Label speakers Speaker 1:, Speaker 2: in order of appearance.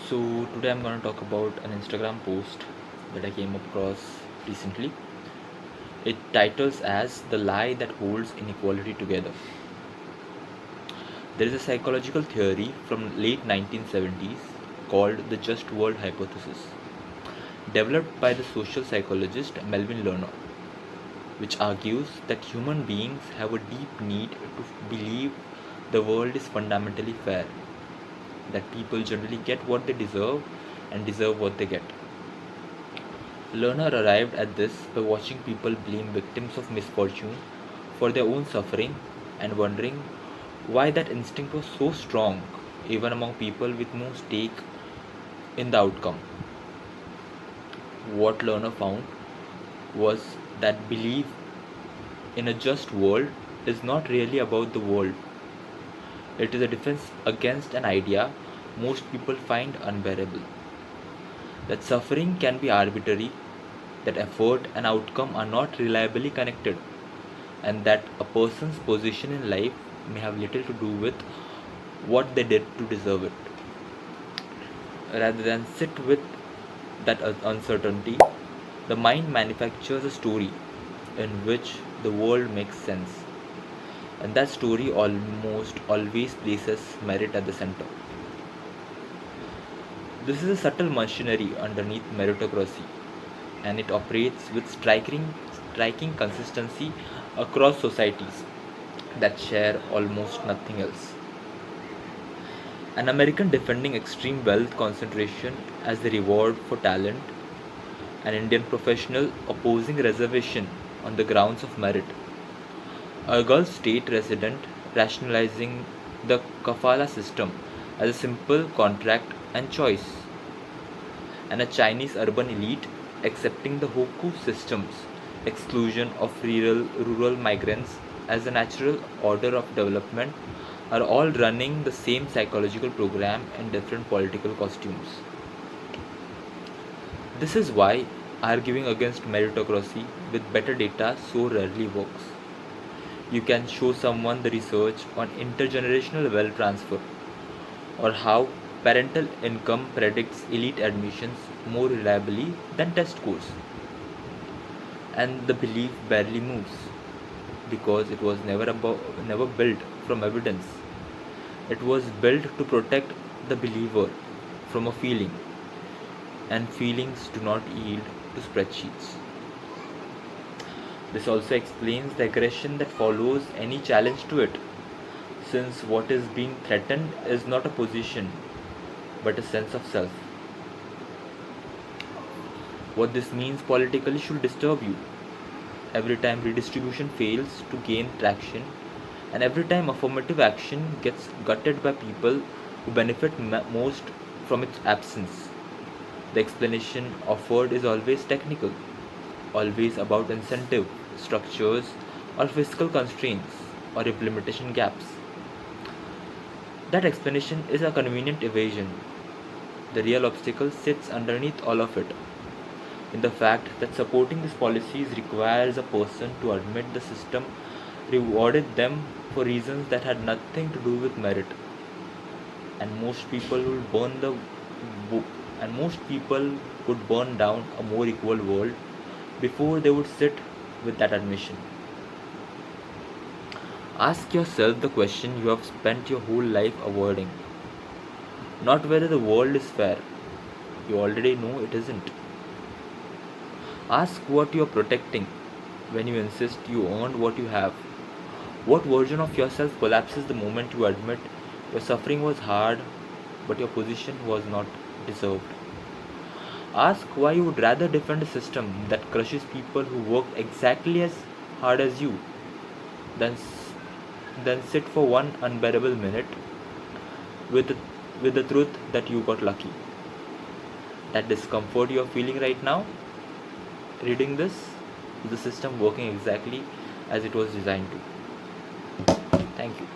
Speaker 1: So today I'm going to talk about an Instagram post that I came across recently. It titles as "The Lie That Holds Inequality Together." There is a psychological theory from late 1970s called the just world hypothesis, developed by the social psychologist Melvin Lerner, which argues that human beings have a deep need to believe the world is fundamentally fair, that people generally get what they deserve and deserve what they get. Lerner arrived at this by watching people blame victims of misfortune for their own suffering and wondering why that instinct was so strong even among people with no stake in the outcome. What Lerner found was that belief in a just world is not really about the world. It is a defense against an idea most people find unbearable. That suffering can be arbitrary, that effort and outcome are not reliably connected, and that a person's position in life may have little to do with what they did to deserve it. Rather than sit with that uncertainty, the mind manufactures a story in which the world makes sense, and that story almost always places merit at the center. This is a subtle machinery underneath meritocracy, and it operates with striking consistency across societies that share almost nothing else. An American defending extreme wealth concentration as the reward for talent, an Indian professional opposing reservation on the grounds of merit, a Gulf state resident rationalizing the kafala system as a simple contract and choice, and a Chinese urban elite accepting the Hoku system's exclusion of rural migrants as a natural order of development are all running the same psychological program in different political costumes. This is why arguing against meritocracy with better data so rarely works. You can show someone the research on intergenerational wealth transfer or how parental income predicts elite admissions more reliably than test scores, and the belief barely moves because it was never built from evidence. It was built to protect the believer from a feeling, and feelings do not yield to spreadsheets. This also explains the aggression that follows any challenge to it, since what is being threatened is not a position but a sense of self. What this means politically should disturb you. Every time redistribution fails to gain traction, and every time affirmative action gets gutted by people who benefit most from its absence, the explanation offered is always technical, always about incentive structures or fiscal constraints or implementation gaps. That explanation is a convenient evasion. The real obstacle sits underneath all of it, in the fact that supporting these policies requires a person to admit the system rewarded them for reasons that had nothing to do with merit, and most people will burn the book and most people would burn down a more equal world before they would sit with that admission. Ask yourself the question you have spent your whole life avoiding, not whether the world is fair. You already know it isn't. Ask what you are protecting when you insist you earned what you have. What version of yourself collapses the moment you admit your suffering was hard but your position was not deserved? Ask why you would rather defend a system that crushes people who work exactly as hard as you than, than sit for one unbearable minute with with the truth that you got lucky. That discomfort you are feeling right now, reading this, is the system working exactly as it was designed to. Thank you.